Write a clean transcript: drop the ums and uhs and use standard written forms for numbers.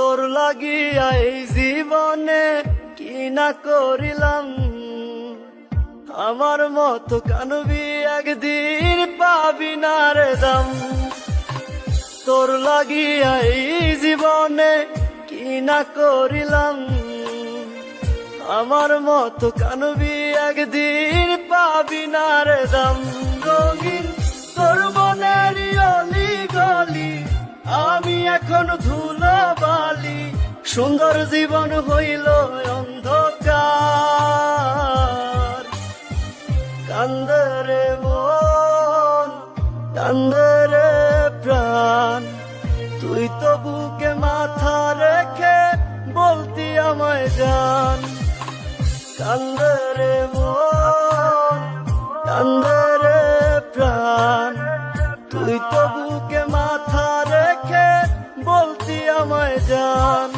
তোর লাগিয়া এই জীবনে কি না করিলাম, আমার মতো কানবি একদিন পাবি না রে দাম। তোর লাগিয়া এই জীবনে কি না করিলাম, আমার মতো কানবি একদিন পাবি না রে দাম। রঙিন তোর মনের অলি গলি, আমি এখন ধুলো বালি, সুন্দর জীবন হইল অন্ধকার। কান্দে রে মন, কান্দে রে প্রাণ, তুই তো বুকে মাথা রেখে বলতি আমায় জান। কান্দে রে মন, কান্দে রে প্রাণ, তুই তো বুকে মাথা রেখে বলতি আমায় জান।